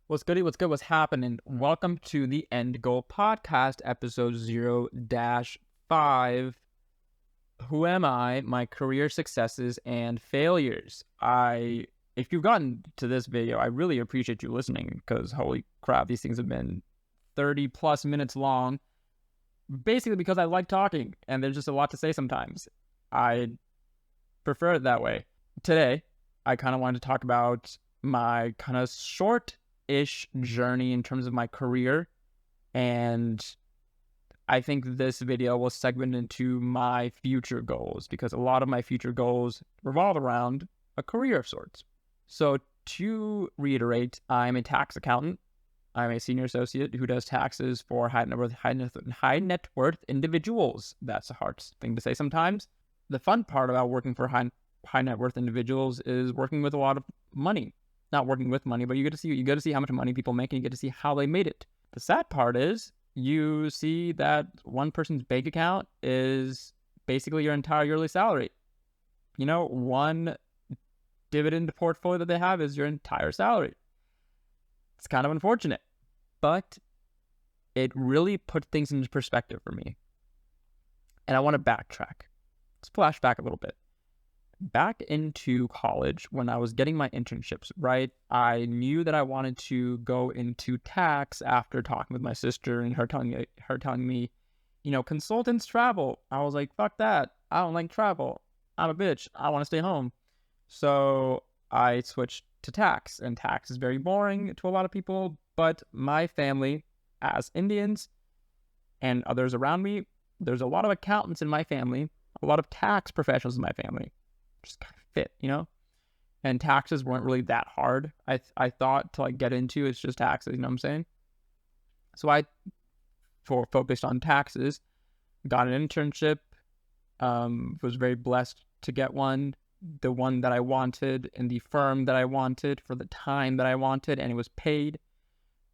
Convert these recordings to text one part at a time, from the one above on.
What's goody? What's good? What's happening? Welcome to the End Goal Podcast, episode 0-5. Who am I? My career successes and failures. If you've gotten to this video, I really appreciate you listening because holy crap, these things have been 30 plus minutes long. Basically because I like talking and there's just a lot to say sometimes. I prefer it that way. Today, I kind of wanted to talk about my kind of short-ish journey in terms of my career, and I think this video will segment into my future goals because a lot of my future goals revolve around a career of sorts. So to reiterate, I'm a tax accountant. I'm a senior associate who does taxes for high net worth individuals. That's a hard thing to say sometimes. The fun part about working for high net worth individuals is working with a lot of money. Not working with money, but you get to see how much money people make, and you get to see how they made it. The sad part is you see that one person's bank account is basically your entire yearly salary. You know, one dividend portfolio that they have is your entire salary. It's kind of unfortunate, but it really put things into perspective for me. And I want to backtrack. Let's flash back a little bit. Back into college, when I was getting my internships, right, I knew that I wanted to go into tax after talking with my sister and her telling me, you know, consultants travel. I was like, fuck that. I don't like travel. I'm a bitch. I want to stay home. So I switched to tax, and tax is very boring to a lot of people, but my family, as Indians and others around me, there's a lot of accountants in my family, a lot of tax professionals in my family. Just kind of fit, you know? And taxes weren't really that hard. I thought to get into it's just taxes, you know what I'm saying? So I focused on taxes, got an internship, was very blessed to get one, the one that I wanted in the firm that I wanted for the time that I wanted, and it was paid.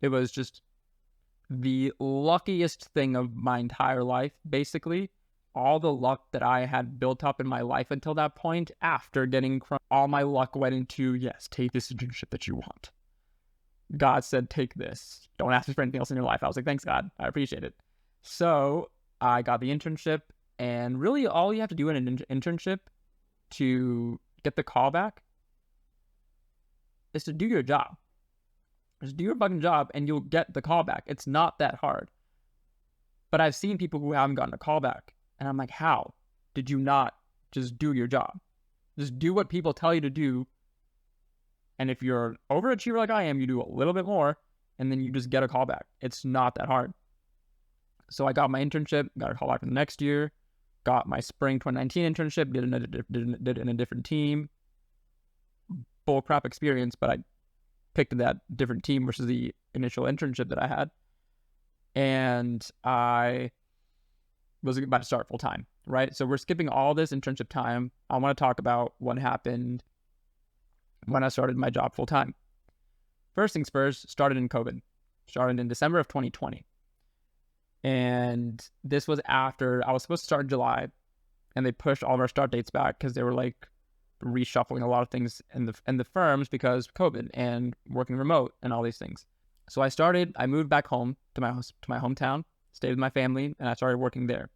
It was just the luckiest thing of my entire life, basically. All the luck that I had built up in my life until that point, after getting all my luck went into, yes, take this internship that you want. God said, take this. Don't ask me for anything else in your life. I was like, thanks, God. I appreciate it. So I got the internship, and really all you have to do in an internship to get the callback is to do your job. Just do your fucking job and you'll get the callback. It's not that hard. But I've seen people who haven't gotten a callback. And I'm like, how did you not just do your job? Just do what people tell you to do. And if you're an overachiever like I am, you do a little bit more, and then you just get a callback. It's not that hard. So I got my internship, got a callback for the next year, got my spring 2019 internship, did it in a different team. Bull crap experience, but I picked that different team versus the initial internship that I had. And I was about to start full time, right? So we're skipping all this internship time. I want to talk about what happened when I started my job full time. First things first, started in COVID. Started in December of 2020. And this was after I was supposed to start in July, and they pushed all of our start dates back because they were like reshuffling a lot of things in the firms because of COVID and working remote and all these things. So I moved back home to my hometown, stayed with my family, and I started working there,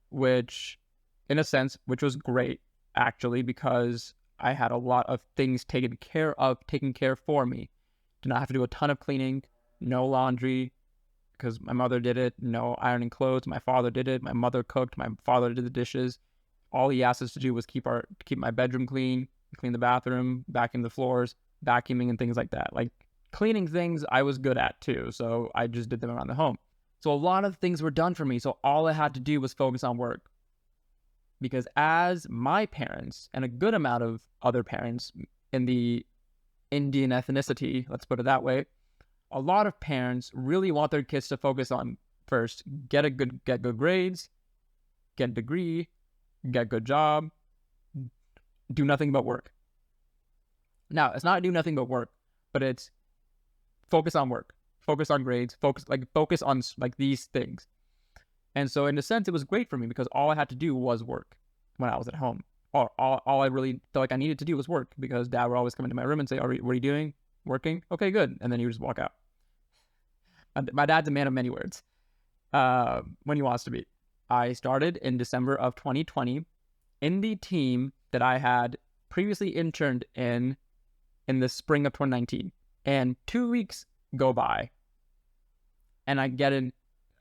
which was great actually, because I had a lot of things taken care for me. Did not have to do a ton of cleaning, no laundry, because my mother did it, no ironing clothes, my father did it, my mother cooked, my father did the dishes. All he asked us to do was keep my bedroom clean the bathroom, vacuum the floors, vacuuming and things like that. Like cleaning things I was good at too, so I just did them around the home. So a lot of things were done for me, so all I had to do was focus on work. Because as my parents, and a good amount of other parents in the Indian ethnicity, let's put it that way, a lot of parents really want their kids to focus on first, get good grades, get a degree, get a good job, do nothing but work. Now, it's not do nothing but work, but it's focus on work, focus on grades, focus on these things. And so in a sense, it was great for me because all I had to do was work when I was at home. All I really felt like I needed to do was work, because Dad would always come into my room and say, what are you doing? Working? Okay, good. And then you just walk out. My dad's a man of many words when he wants to be. I started in December of 2020 in the team that I had previously interned in the spring of 2019. And 2 weeks go by, and I get a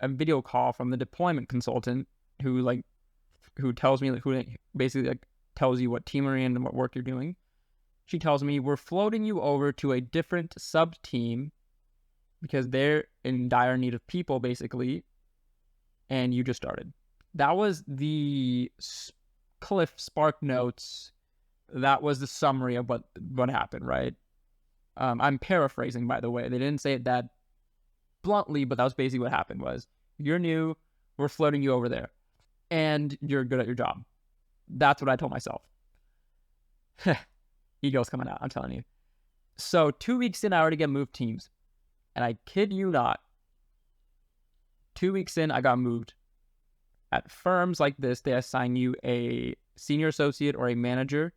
video call from the deployment consultant who tells me, who basically tells you what team you're in and what work you're doing. She tells me, we're floating you over to a different sub team because they're in dire need of people, basically, and you just started. That was the Cliff Spark Notes. That was the summary of what happened, right? I'm paraphrasing, by the way. They didn't say it that bluntly, but that was basically what happened. Was you're new, we're floating you over there, and you're good at your job. That's what I told myself. Ego's coming out, I'm telling you. So 2 weeks in, I already get moved teams. And I kid you not, 2 weeks in, I got moved. At firms like this, they assign you a senior associate or a manager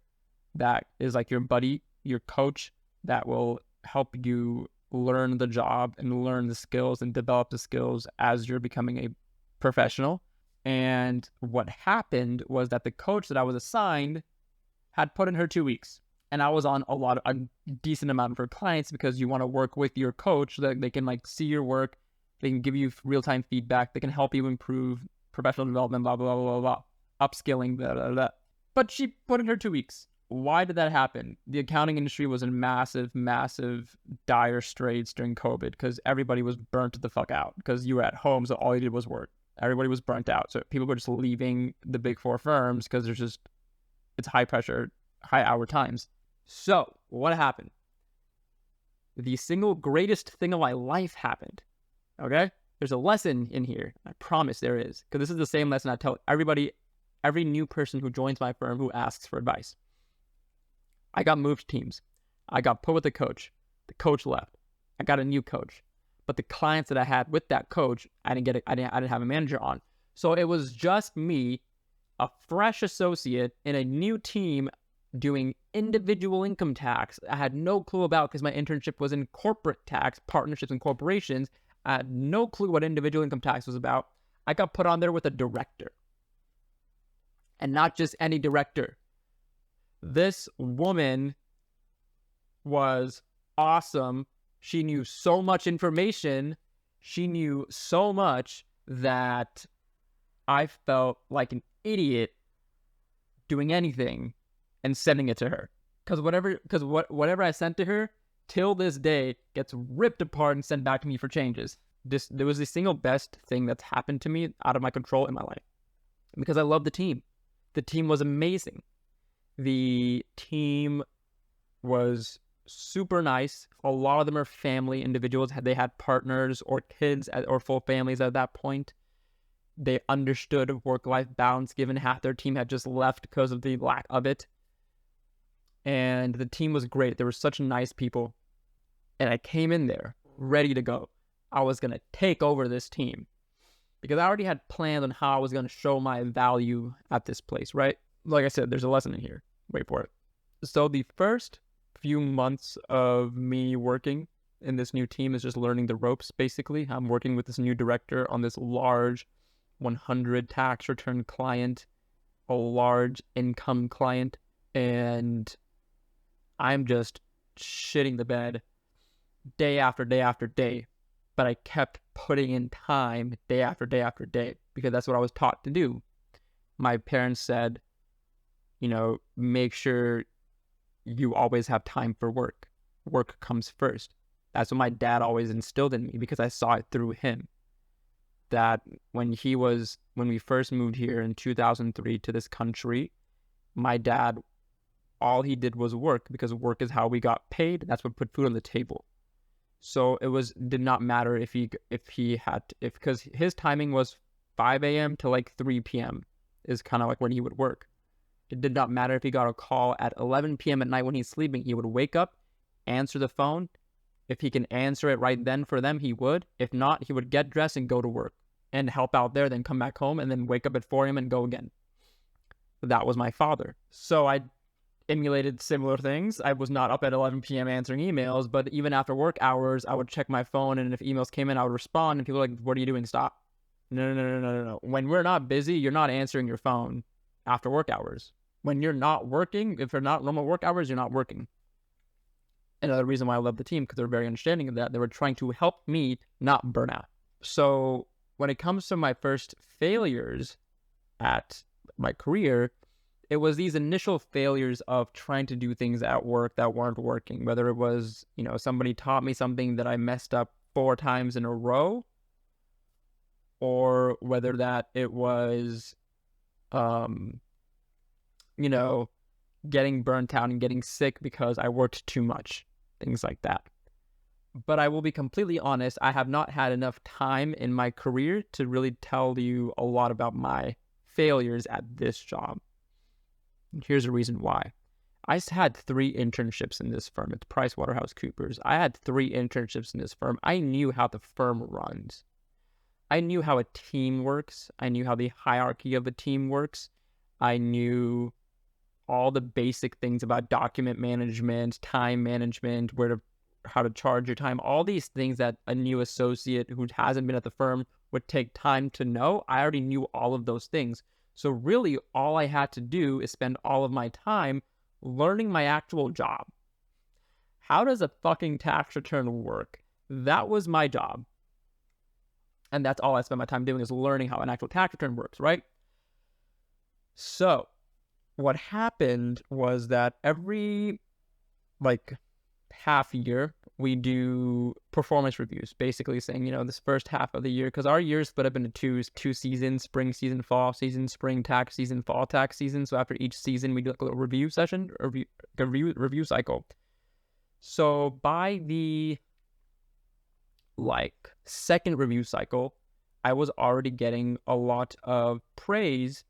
that is like your buddy, your coach, that will help you learn the job and learn the skills and develop the skills as you're becoming a professional. And what happened was that the coach that I was assigned had put in her 2 weeks. And I was on a decent amount of her clients because you want to work with your coach so that they can see your work. They can give you real-time feedback. They can help you improve professional development, blah, blah, blah, blah, blah. Upskilling, blah, blah, blah. But she put in her 2 weeks. Why did that happen? The accounting industry was in massive, massive dire straits during COVID because everybody was burnt the fuck out because you were at home, so all you did was work. Everybody was burnt out. So people were just leaving the big four firms because it's high pressure, high hour times. So what happened? The single greatest thing of my life happened. Okay? There's a lesson in here. I promise there is. Because this is the same lesson I tell everybody, every new person who joins my firm who asks for advice. I got moved teams. I got put with a coach. The coach left. I got a new coach. But the clients that I had with that coach, I didn't have a manager on. So it was just me, a fresh associate in a new team doing individual income tax. I had no clue about because my internship was in corporate tax, partnerships and corporations. I had no clue what individual income tax was about. I got put on there with a director. And not just any director. This woman was awesome. She knew so much information. She knew so much that I felt like an idiot doing anything and sending it to her. Because whatever I sent to her, till this day, gets ripped apart and sent back to me for changes. There was the single best thing that's happened to me out of my control in my life. Because I love the team. The team was amazing. The team was super nice. A lot of them are family individuals. They had partners or kids or full families at that point. They understood work-life balance, given half their team had just left because of the lack of it. And the team was great. They were such nice people. And I came in there ready to go. I was going to take over this team because I already had plans on how I was going to show my value at this place, right? Like I said, there's a lesson in here. Wait for it. So the first few months of me working in this new team is just learning the ropes, basically. I'm working with this new director on this large 100 tax return client, a large income client, and I'm just shitting the bed day after day after day. But I kept putting in time day after day after day because that's what I was taught to do. My parents said, make sure you always have time for work. Work comes first. That's what my dad always instilled in me because I saw it through him. That when we first moved here in 2003 to this country, my dad, all he did was work because work is how we got paid. That's what put food on the table. So did not matter because his timing was 5 a.m. to 3 p.m. is kind of when he would work. It did not matter if he got a call at 11 p.m. at night when he's sleeping. He would wake up, answer the phone. If he can answer it right then for them, he would. If not, he would get dressed and go to work and help out there, then come back home and then wake up at 4 a.m. and go again. That was my father. So emulated similar things. I was not up at 11 p.m. answering emails, but even after work hours, I would check my phone, and if emails came in, I would respond, and people were like, what are you doing? Stop. No. When we're not busy, you're not answering your phone after work hours. When you're not working, if they're not normal work hours, you're not working. Another reason why I love the team, because they're very understanding of that. They were trying to help me not burn out. So when it comes to my first failures at my career, it was these initial failures of trying to do things at work that weren't working. Whether it was, somebody taught me something that I messed up 4 times in a row, or whether that it was, getting burnt out and getting sick because I worked too much, things like that. But I will be completely honest, I have not had enough time in my career to really tell you a lot about my failures at this job. And here's the reason why. I had 3 internships in this firm. It's PricewaterhouseCoopers. I had 3 internships in this firm. I knew how the firm runs. I knew how a team works. I knew how the hierarchy of a team works. I knew all the basic things about document management, time management, how to charge your time, all these things that a new associate who hasn't been at the firm would take time to know. I already knew all of those things. So really, all I had to do is spend all of my time learning my actual job. How does a fucking tax return work? That was my job. And that's all I spent my time doing, is learning how an actual tax return works, right? So what happened was that every half year we do performance reviews, basically saying, this first half of the year, because our year is split up into two seasons: spring season, fall season, spring tax season, fall tax season. So after each season we do a review session, or a review cycle. So by the second review cycle, I was already getting a lot of praise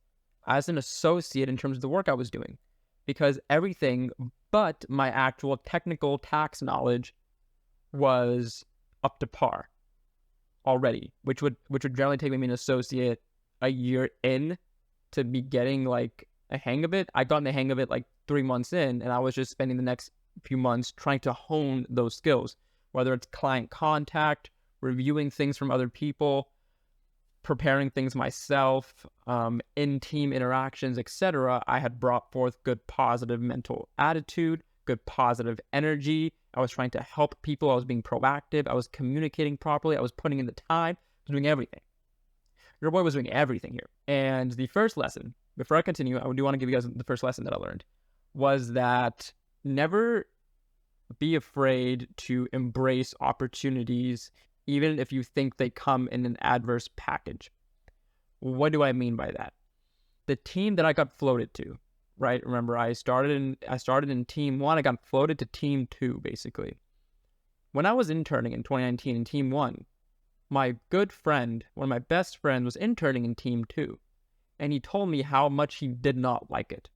as an associate in terms of the work I was doing, because everything but my actual technical tax knowledge was up to par already, which would generally take me an associate a year in to be getting a hang of it. I got in the hang of it 3 months in, and I was just spending the next few months trying to hone those skills, whether it's client contact, reviewing things from other people, preparing things myself, in-team interactions, etc. I had brought forth good positive mental attitude, good positive energy. I was trying to help people. I was being proactive. I was communicating properly. I was putting in the time. I was doing everything. Your boy was doing everything here. And the first lesson, before I continue, I do want to give you guys the first lesson that I learned, was that never be afraid to embrace opportunities, even if you think they come in an adverse package. What do I mean by that? The team that I got floated to, right? Remember, I started in team 1. I got floated to team 2, basically. When I was interning in 2019 in team 1, my good friend, one of my best friends, was interning in team 2, and he told me how much he did not like it,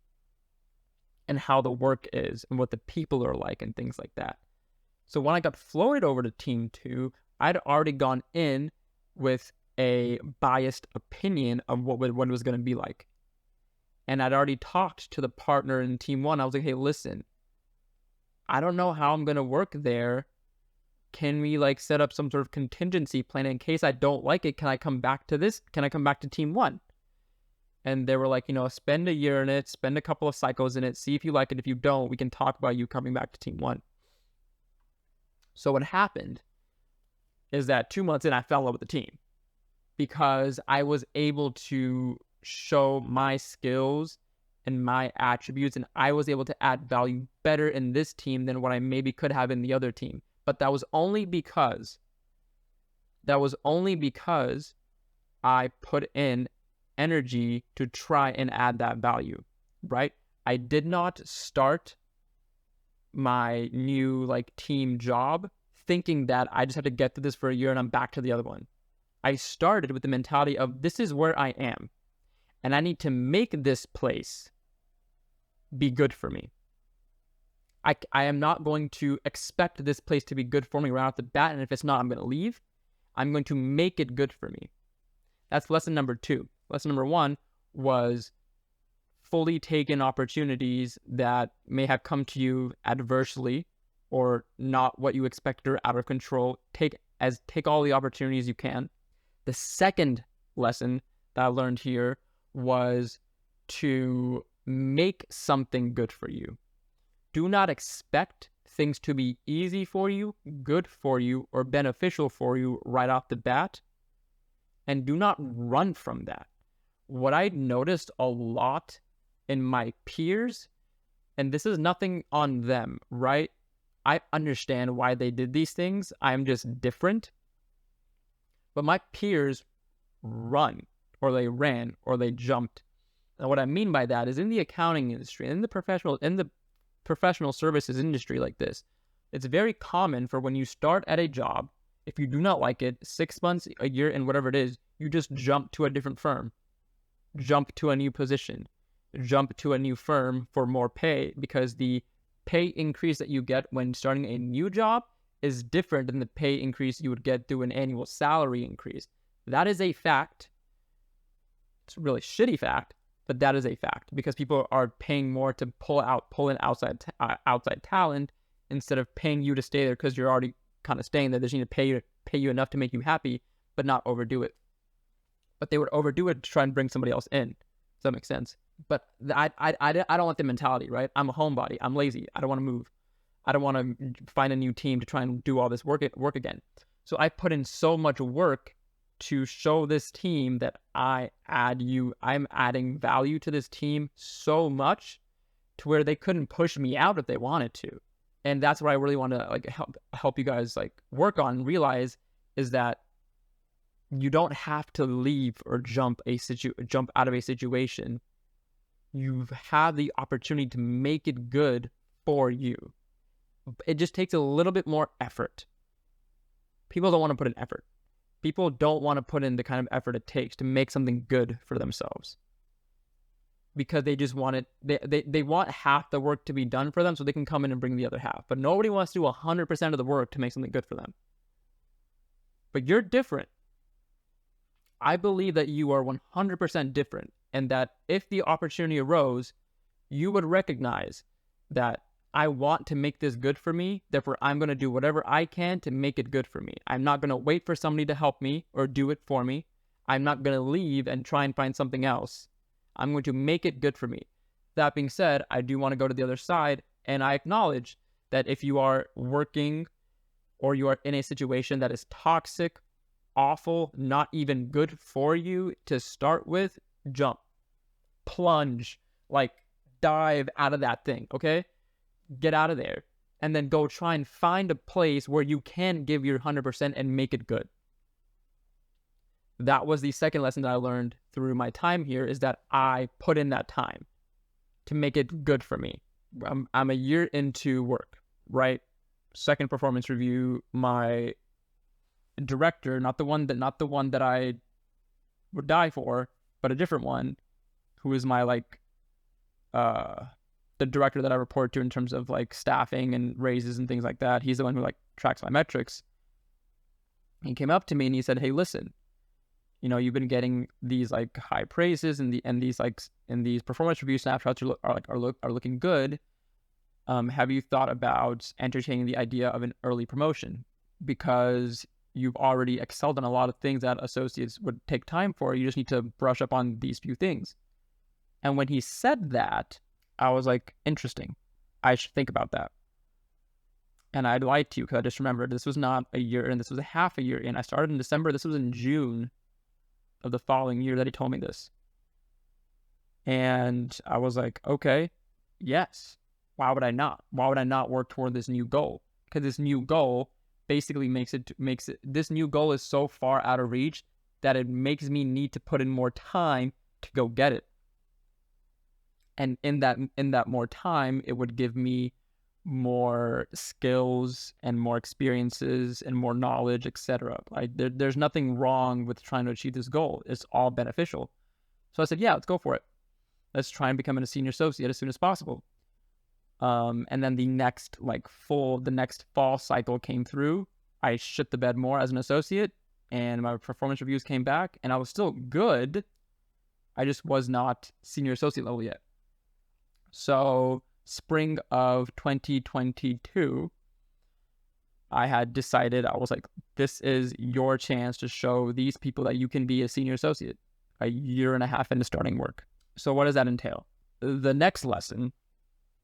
and how the work is, and what the people are like, and things like that. So when I got floated over to team 2, I'd already gone in with a biased opinion of what it was going to be like. And I'd already talked to the partner in team 1. I was like, hey, listen, I don't know how I'm going to work there. Can we set up some sort of contingency plan in case I don't like it? Can I come back to this? Can I come back to team 1? And they were like, spend a year in it, spend a couple of cycles in it, see if you like it. If you don't, we can talk about you coming back to team 1. So what happened is that 2 months in, I fell in love with the team, because I was able to show my skills and my attributes, and I was able to add value better in this team than what I maybe could have in the other team. But that was only because I put in energy to try and add that value, right? I did not start my new team job thinking that I just have to get through this for a year and I'm back to the other one. I started with the mentality of, this is where I am, and I need to make this place be good for me. I am not going to expect this place to be good for me right off the bat, and if it's not, I'm going to leave. I'm going to make it good for me. That's lesson number 2. Lesson number 1 was fully take in opportunities that may have come to you adversely or not what you expected or out of control. Take all the opportunities you can. The second lesson that I learned here was to make something good for you. Do not expect things to be easy for you, good for you, or beneficial for you right off the bat. And do not run from that. What I noticed a lot in my peers, and this is nothing on them, right? I understand why they did these things. I'm just different. But my peers run, or they ran, or they jumped. And what I mean by that is in the accounting industry, in the professional services industry like this, it's very common for when you start at a job, if you do not like it, 6 months, a year, and whatever it is, you just jump to a different firm, jump to a new position, jump to a new firm for more pay, because the pay increase that you get when starting a new job is different than the pay increase you would get through an annual salary increase. That is a fact. It's a really shitty fact, but that is a fact, because people are paying more to pull in outside talent instead of paying you to stay there because you're already kind of staying there. They just need to pay you enough to make you happy, but not overdo it. But they would overdo it to try and bring somebody else in. Does that make sense? But I don't want the mentality, right? I'm a homebody. I'm lazy. I don't want to move. I don't want to find a new team to try and do all this work again. So I put in so much work to show this team that I'm adding value to this team so much to where they couldn't push me out if they wanted to. And that's what I really want to help you guys work on and realize is that you don't have to leave or jump out of a situation. You have the opportunity to make it good for you. It just takes a little bit more effort. People don't want to put in effort. People don't want to put in the kind of effort it takes to make something good for themselves, because they just want it. They want half the work to be done for them so they can come in and bring the other half. But nobody wants to do 100% of the work to make something good for them. But you're different. I believe that you are 100% different, and that if the opportunity arose, you would recognize that I want to make this good for me, therefore I'm going to do whatever I can to make it good for me. I'm not going to wait for somebody to help me or do it for me. I'm not going to leave and try and find something else. I'm going to make it good for me. That being said, I do want to go to the other side, and I acknowledge that if you are working or you are in a situation that is toxic, awful, not even good for you to start with, jump, plunge, dive out of that thing, okay? Get out of there, and then go try and find a place where you can give your 100% and make it good. That was the second lesson that I learned through my time here, is that I put in that time to make it good for me. I'm a year into work, right? Second performance review, my director, not the one that I would die for, but a different one, who is my the director that I report to in terms of staffing and raises and things like that. He's the one who tracks my metrics. He came up to me and he said, "Hey, listen, you've been getting these high praises and these performance review snapshots are looking good. Have you thought about entertaining the idea of an early promotion? Because you've already excelled in a lot of things that associates would take time for. You just need to brush up on these few things." And when he said that, I was like, interesting. I should think about that. And I'd lied to you because I just remembered this was not a year in, this was a half a year in. I started in December. This was in June of the following year that he told me this. And I was like, okay, yes. Why would I not? Why would I not work toward this new goal? Because this new goal basically makes it, this new goal is so far out of reach that it makes me need to put in more time to go get it. And in that more time, it would give me more skills and more experiences and more knowledge, etc. There's nothing wrong with trying to achieve this goal. It's all beneficial. So I said, yeah, let's go for it. Let's try and become a senior associate as soon as possible. And then the next fall cycle came through. I shit the bed more as an associate, and my performance reviews came back, and I was still good. I just was not senior associate level yet. So spring of 2022, I had decided, I was like, this is your chance to show these people that you can be a senior associate a year and a half into starting work. So what does that entail? The next lesson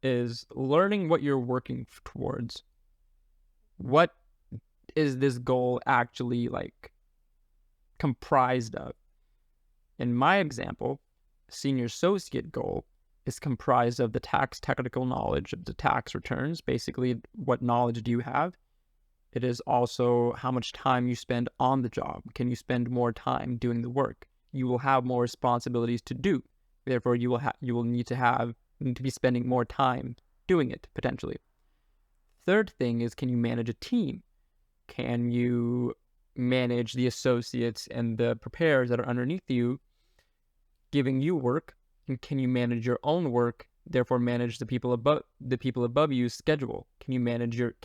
is learning what you're working towards. What is this goal actually like comprised of? In my example, senior associate goal is comprised of the tax technical knowledge of the tax returns. Basically, what knowledge do you have? It is also how much time you spend on the job. Can you spend more time doing the work? You will have more responsibilities to do. Therefore, you will need to be spending more time doing it, potentially. Third thing is, can you manage a team? Can you manage the associates and the preparers that are underneath you, giving you work? And can you manage your own work, therefore manage the people above you's schedule? Can you manage your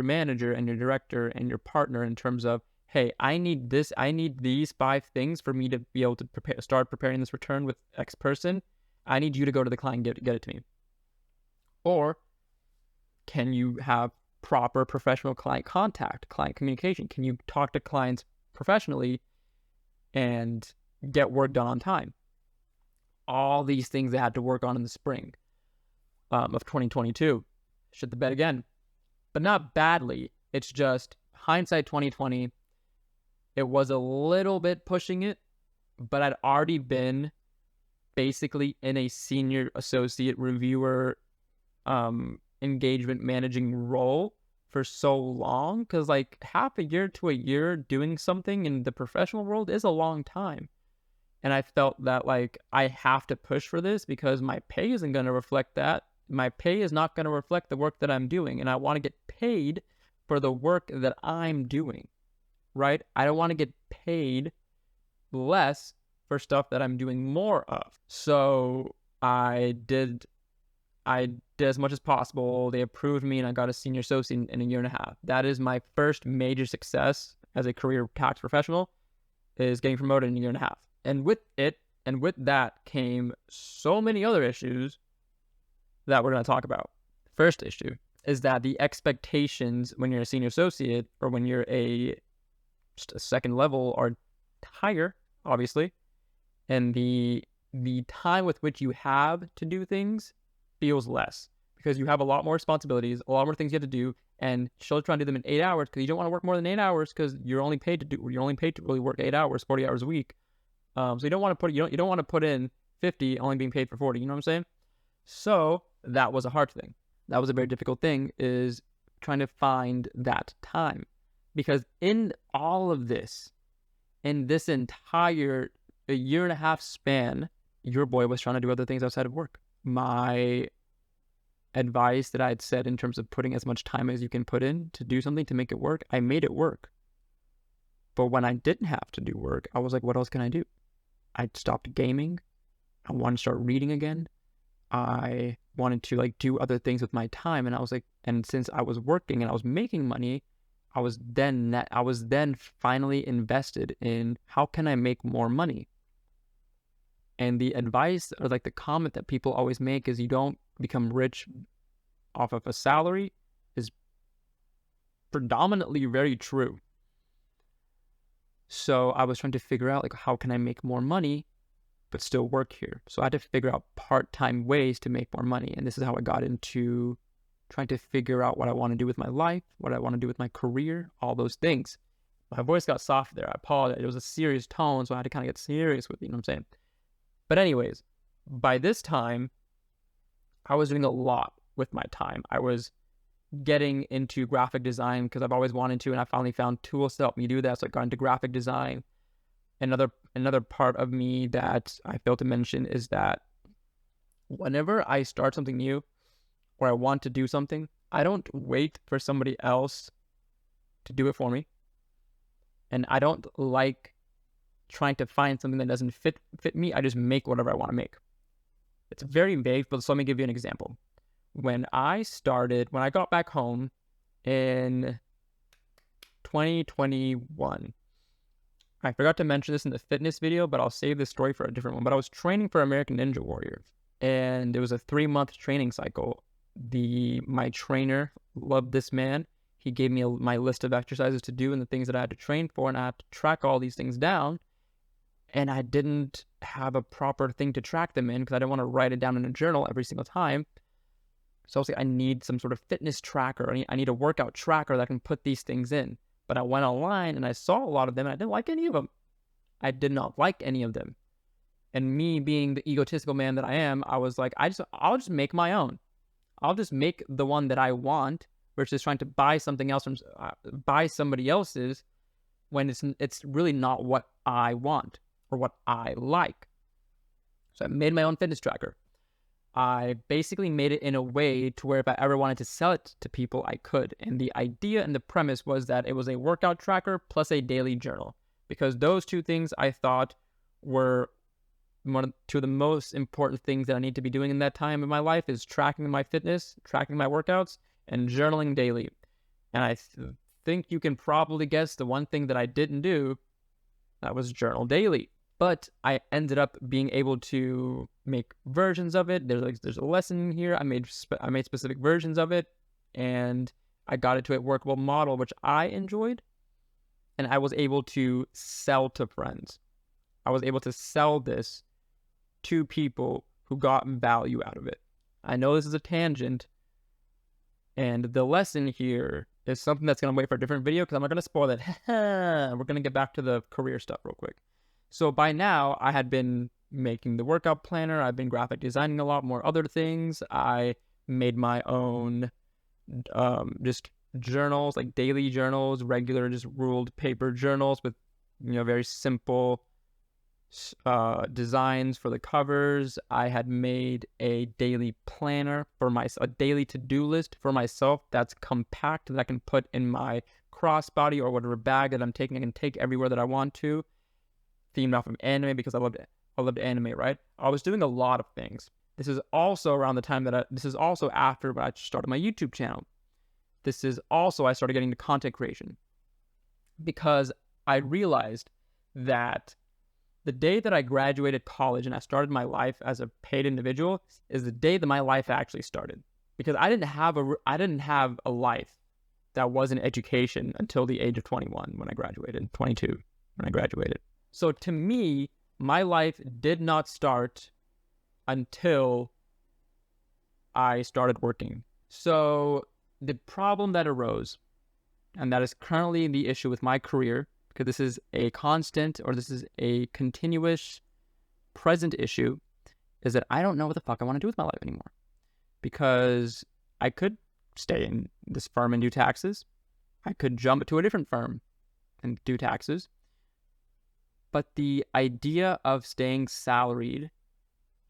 manager and your director and your partner in terms of, hey, I need these 5 things for me to be able to start preparing this return with X person. I need you to go to the client and get it to me. Or can you have proper professional client contact, client communication? Can you talk to clients professionally and get work done on time? All these things I had to work on in the spring of 2022. Shit the bed again, but not badly. It's just hindsight 2020. It was a little bit pushing it, but I'd already been basically in a senior associate reviewer engagement managing role for so long, because like half a year to a year doing something in the professional world is a long time. And I felt that like I have to push for this because my pay isn't going to reflect that. My pay is not going to reflect the work that I'm doing. And I want to get paid for the work that I'm doing, right? I don't want to get paid less for stuff that I'm doing more of. So I did as much as possible. They approved me and I got a senior associate in a year and a half. That is my first major success as a career tax professional, is getting promoted in a year and a half. And with that came so many other issues that we're going to talk about. First issue is that the expectations when you're a senior associate or when you're just a second level are higher, obviously. And the time with which you have to do things feels less because you have a lot more responsibilities, a lot more things you have to do, and you're trying to do them in 8 hours because you don't want to work more than 8 hours because you're only paid to really work 8 hours, 40 hours a week. So you don't want to put in 50 only being paid for 40. You know what I'm saying? So that was a hard thing. That was a very difficult thing, is trying to find that time, because in all of this, in this entire a year and a half span, your boy was trying to do other things outside of work. My advice that I had said in terms of putting as much time as you can put in to do something to make it work, I made it work. But when I didn't have to do work, I was like, what else can I do? I stopped gaming. I wanted to start reading again. I wanted to like do other things with my time. And I was like, and since I was working and I was making money, I was then finally invested in how can I make more money? And the advice, or like the comment that people always make, is you don't become rich off of a salary, is predominantly very true. So I was trying to figure out like, how can I make more money but still work here? So I had to figure out part-time ways to make more money. And this is how I got into trying to figure out what I want to do with my life, what I want to do with my career, all those things. My voice got soft there. I apologize. It was a serious tone, so I had to kind of get serious with it, you know what I'm saying? But anyways, by this time, I was doing a lot with my time. I was getting into graphic design because I've always wanted to, and I finally found tools to help me do that. So I got into graphic design. Another part of me that I failed to mention is that whenever I start something new or I want to do something, I don't wait for somebody else to do it for me. And I don't like trying to find something that doesn't fit me. I just make whatever I want to make. It's very vague, but so let me give you an example. When I got back home in 2021, I forgot to mention this in the fitness video, but I'll save this story for a different one. But I was training for American Ninja Warrior. and it was a 3-month training cycle. My trainer loved this man. He gave me my list of exercises to do and the things that I had to train for, and I had to track all these things down. And I didn't have a proper thing to track them in because I didn't want to write it down in a journal every single time. So I was like, I need some sort of fitness tracker. I need a workout tracker that can put these things in. But I went online and I saw a lot of them and I didn't like any of them. I did not like any of them. And me being the egotistical man that I am, I was like, I'll just make my own. I'll just make the one that I want versus trying to buy something else from buy somebody else's when it's really not what I want or what I like. So I made my own fitness tracker. I basically made it in a way to where if I ever wanted to sell it to people, I could. And the idea and the premise was that it was a workout tracker plus a daily journal, because those two things I thought were two of the most important things that I need to be doing in that time of my life is tracking my fitness, tracking my workouts, and journaling daily. And I think you can probably guess the one thing that I didn't do, that was journal daily. But I ended up being able to make versions of it. There's a lesson here. I made specific versions of it, and I got it to a workable model, which I enjoyed, and I was able to sell to friends. I was able to sell this to people who got value out of it. I know this is a tangent, and the lesson here is something that's going to wait for a different video because I'm not going to spoil it. We're going to get back to the career stuff real quick. So by now, I had been making the workout planner. I've been graphic designing a lot more other things. I made my own just journals, like daily journals, regular just ruled paper journals with, very simple designs for the covers. I had made a daily planner for a daily to-do list for myself that's compact that I can put in my crossbody or whatever bag that I'm taking. I can take everywhere that I want to. Themed off of anime because I loved anime, right? I was doing a lot of things. This is also around the time this is also after I started my YouTube channel. This is also I started getting into content creation because I realized that the day that I graduated college and I started my life as a paid individual is the day that my life actually started, because I didn't have a life that wasn't education until the age of 21 when I graduated, 22 when I graduated. So to me, my life did not start until I started working. So the problem that arose, and that is currently the issue with my career, because this is a constant or this is a continuous present issue, is that I don't know what the fuck I want to do with my life anymore. Because I could stay in this firm and do taxes. I could jump to a different firm and do taxes. But the idea of staying salaried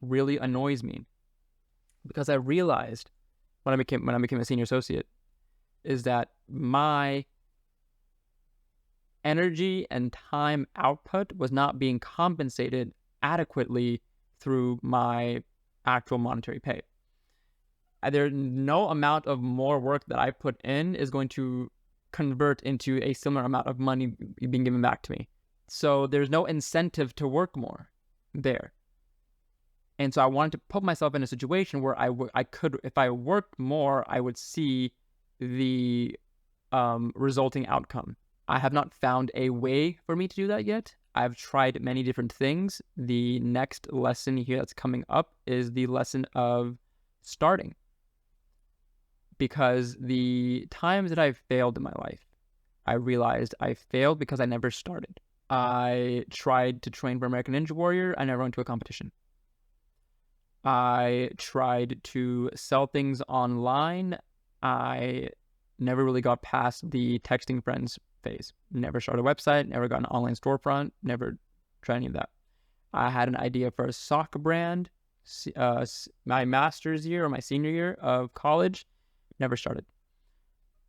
really annoys me, because I realized when I became a senior associate is that my energy and time output was not being compensated adequately through my actual monetary pay. There's no amount of more work that I put in is going to convert into a similar amount of money being given back to me. So there's no incentive to work more there. And so I wanted to put myself in a situation where I could, if I worked more, I would see the resulting outcome. I have not found a way for me to do that yet. I've tried many different things. The next lesson here that's coming up is the lesson of starting. Because the times that I've failed in my life, I realized I failed because I never started. I tried to train for American Ninja Warrior. I never went to a competition. I tried to sell things online. I never really got past the texting friends phase. Never started a website, never got an online storefront, never tried any of that. I had an idea for a sock brand my master's year or my senior year of college, never started.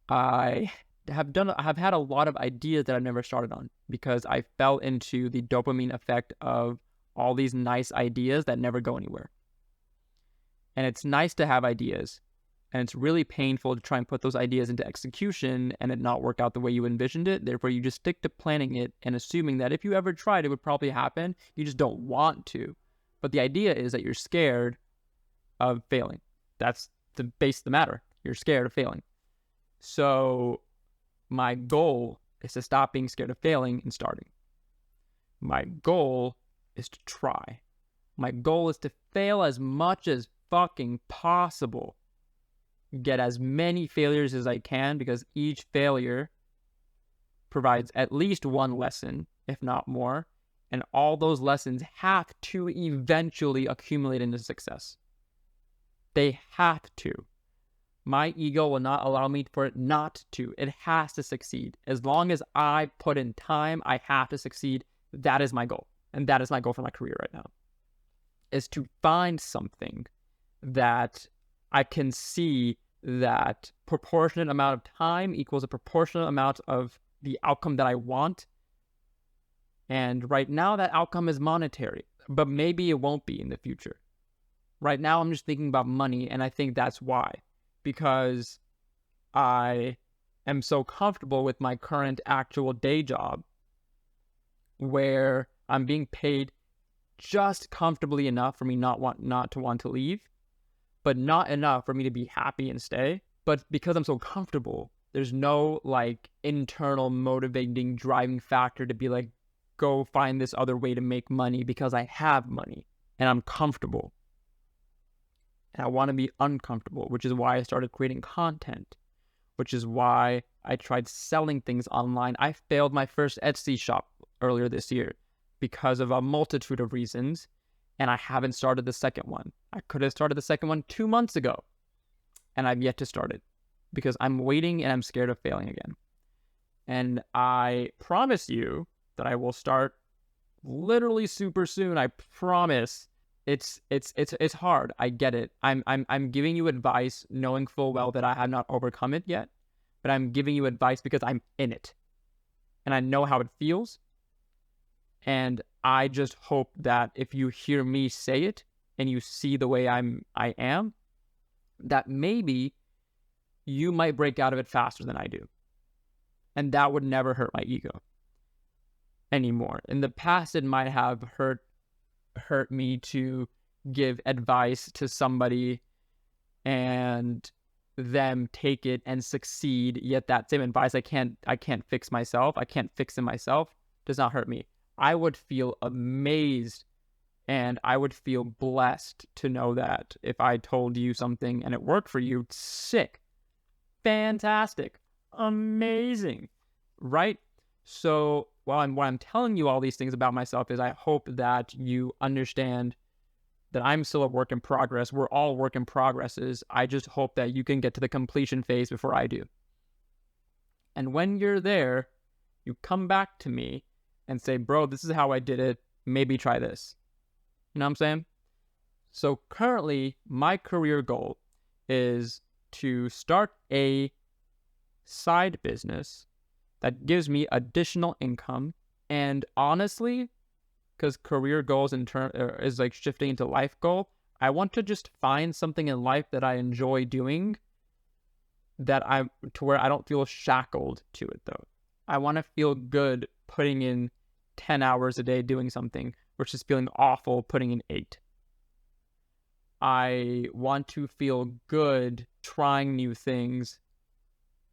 I have had a lot of ideas that I've never started on because I fell into the dopamine effect of all these nice ideas that never go anywhere. And it's nice to have ideas, and it's really painful to try and put those ideas into execution and it not work out the way you envisioned it. Therefore, you just stick to planning it and assuming that if you ever tried, it would probably happen. You just don't want to. But the idea is that you're scared of failing. That's the base of the matter. You're scared of failing. So my goal is to stop being scared of failing and starting. My goal is to try. My goal is to fail as much as fucking possible. Get as many failures as I can, because each failure provides at least one lesson, if not more. And all those lessons have to eventually accumulate into success. They have to. My ego will not allow me for it not to. It has to succeed. As long as I put in time, I have to succeed. That is my goal. And that is my goal for my career right now, is to find something that I can see that proportionate amount of time equals a proportionate amount of the outcome that I want. And right now that outcome is monetary, but maybe it won't be in the future. Right now I'm just thinking about money, and I think that's why. Because I am so comfortable with my current actual day job, where I'm being paid just comfortably enough for me not to want to leave, but not enough for me to be happy and stay. But because I'm so comfortable, there's no like internal motivating driving factor to be like, go find this other way to make money, because I have money and I'm comfortable. And I want to be uncomfortable, which is why I started creating content, which is why I tried selling things online. I failed my first Etsy shop earlier this year because of a multitude of reasons, and I haven't started the second one. I could have started the second one 2 months ago, and I've yet to start it because I'm waiting and I'm scared of failing again. And I promise you that I will start literally super soon. I promise. It's hard. I get it. I'm giving you advice knowing full well that I have not overcome it yet, but I'm giving you advice because I'm in it and I know how it feels. And I just hope that if you hear me say it and you see the way I am, that maybe you might break out of it faster than I do. And that would never hurt my ego anymore. In the past, it might have hurt me to give advice to somebody and them take it and succeed, yet that same advice I can't fix myself. I can't fix it myself. Does not hurt me. I would feel amazed and I would feel blessed to know that if I told you something and it worked for you, sick, fantastic, amazing, right? So what I'm telling you all these things about myself is I hope that you understand that I'm still a work in progress. We're all work in progresses. I just hope that you can get to the completion phase before I do. And when you're there, you come back to me and say, bro, this is how I did it. Maybe try this. You know what I'm saying? So currently, my career goal is to start a side business that gives me additional income. And honestly, because career goals in turn is like shifting into life goal, I want to just find something in life that I enjoy doing, to where I don't feel shackled to it though. I want to feel good putting in 10 hours a day doing something versus feeling awful putting in 8. I want to feel good trying new things,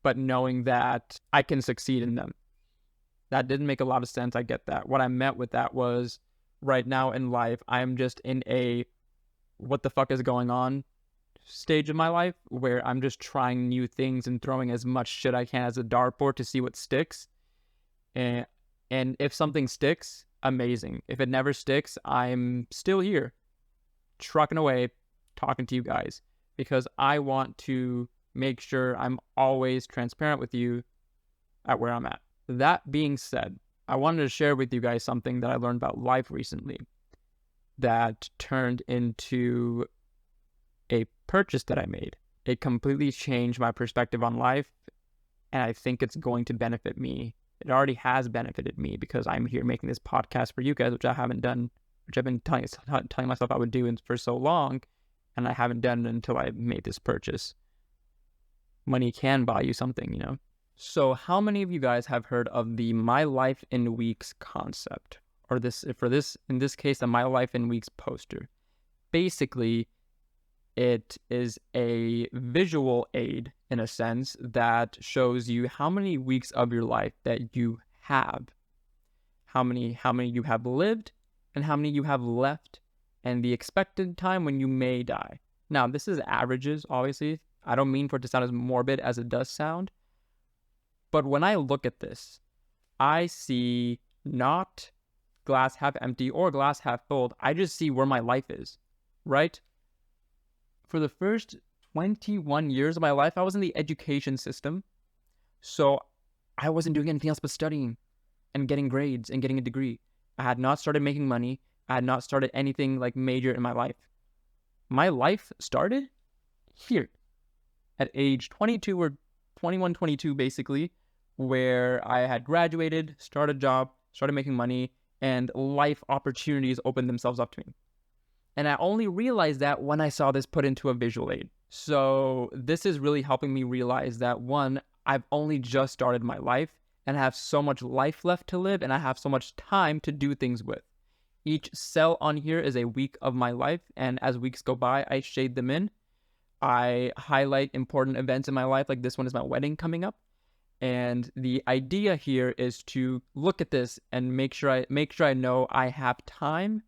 but knowing that I can succeed in them. That didn't make a lot of sense. I get that. What I meant with that was right now in life, I'm just in a what the fuck is going on stage of my life where I'm just trying new things and throwing as much shit I can as a dartboard to see what sticks. And if something sticks, amazing. If it never sticks, I'm still here, trucking away, talking to you guys, because I want to make sure I'm always transparent with you at where I'm at. That being said, I wanted to share with you guys something that I learned about life recently that turned into a purchase that I made. It completely changed my perspective on life, and I think it's going to benefit me. It already has benefited me because I'm here making this podcast for you guys, which I haven't done, which I've been telling myself I would do for so long, and I haven't done it until I made this purchase. Money can buy you something, you know? So how many of you guys have heard of the My Life in Weeks concept? In this case, the My Life in Weeks poster. Basically, It is a visual aid in a sense that shows you how many weeks of your life that you have, how many you have lived, and how many you have left, and the expected time when you may die. Now, this is averages, obviously. I don't mean for it to sound as morbid as it does sound, but when I look at this, I see not glass half empty or glass half full. I just see where my life is, right? For the first 21 years of my life, I was in the education system. So I wasn't doing anything else but studying and getting grades and getting a degree. I had not started making money. I had not started anything like major in my life. My life started here at age 22 or 21, 22, basically, where I had graduated, started a job, started making money, and life opportunities opened themselves up to me. And I only realized that when I saw this put into a visual aid. So this is really helping me realize that, one, I've only just started my life and I have so much life left to live, and I have so much time to do things with. Each cell on here is a week of my life, and as weeks go by, I shade them in. I highlight important events in my life, like this one is my wedding coming up. And the idea here is to look at this and make sure I know I have time.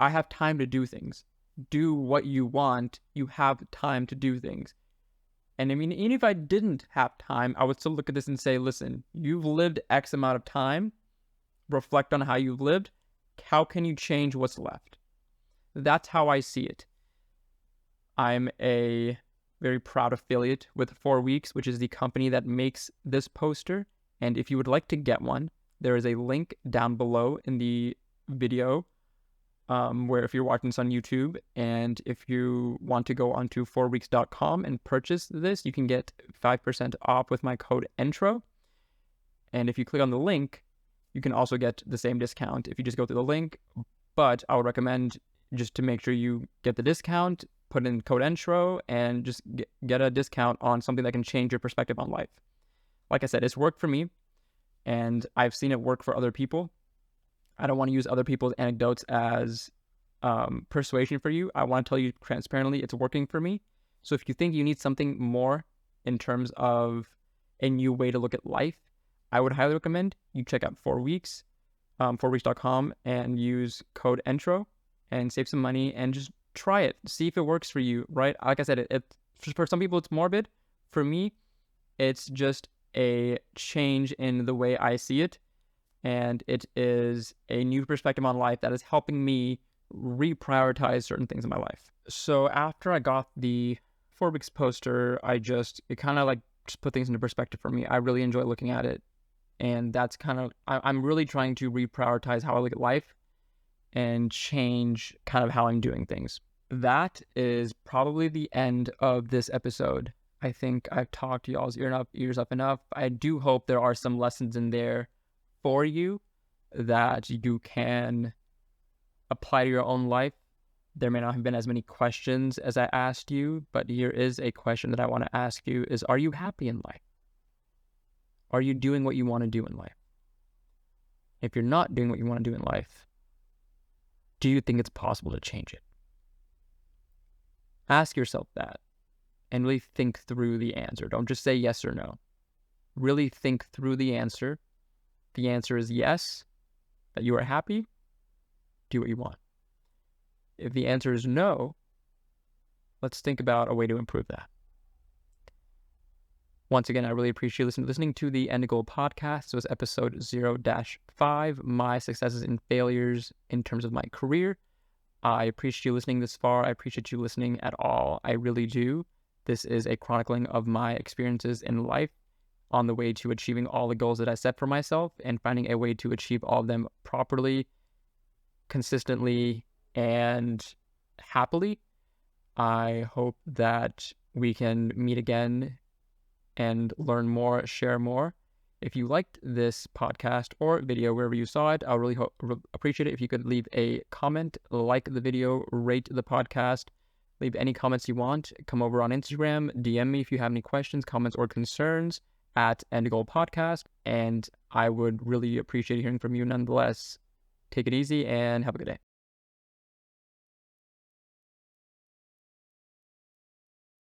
I have time to do things. Do what you want. You have time to do things. And I mean, even if I didn't have time, I would still look at this and say, listen, you've lived X amount of time. Reflect on how you've lived. How can you change what's left? That's how I see it. I'm a very proud affiliate with 4 Weeks, which is the company that makes this poster. And if you would like to get one, there is a link down below in the video, where if you're watching this on YouTube, and if you want to go onto 4weeks.com and purchase this, you can get 5% off with my code ENTRO. And if you click on the link, you can also get the same discount if you just go through the link. But I would recommend, just to make sure you get the discount, put in code ENTRO and just get a discount on something that can change your perspective on life. Like I said, it's worked for me, and I've seen it work for other people. I don't want to use other people's anecdotes as persuasion for you. I want to tell you transparently, it's working for me. So if you think you need something more in terms of a new way to look at life, I would highly recommend you check out 4 Weeks, 4weeks.com, and use code ENTRO and save some money and just try it. See if it works for you, right? Like I said, for some people it's morbid. For me, it's just a change in the way I see it. And it is a new perspective on life that is helping me reprioritize certain things in my life. So after I got the 4 Weeks poster, it kind of like just put things into perspective for me. I really enjoy looking at it. And that's kind of, I'm really trying to reprioritize how I look at life and change kind of how I'm doing things. That is probably the end of this episode. I think I've talked to y'all's ears up enough. I do hope there are some lessons in there for you that you can apply to your own life. There may not have been as many questions as I asked you, but here is a question that I want to ask you is, are you happy in life? Are you doing what you want to do in life? If you're not doing what you want to do in life, do you think it's possible to change it? Ask yourself that and really think through the answer. Don't just say yes or no. Really think through the answer. The answer is yes, that you are happy, do what you want. If the answer is no, let's think about a way to improve that. Once again, I really appreciate listening to the End Goal podcast. So it's episode 0-5, my successes and failures in terms of my career. I appreciate you listening this far. I appreciate you listening at all. I really do. This is a chronicling of my experiences in life on the way to achieving all the goals that I set for myself and finding a way to achieve all of them properly, consistently, and happily. I hope that we can meet again and learn more, share more. If you liked this podcast or video, wherever you saw it, I really appreciate it if you could leave a comment, like the video, rate the podcast, leave any comments you want. Come over on Instagram, DM me if you have any questions, comments, or concerns at End Goal Podcast, and I would really appreciate hearing from you nonetheless. Take it easy and have a good day.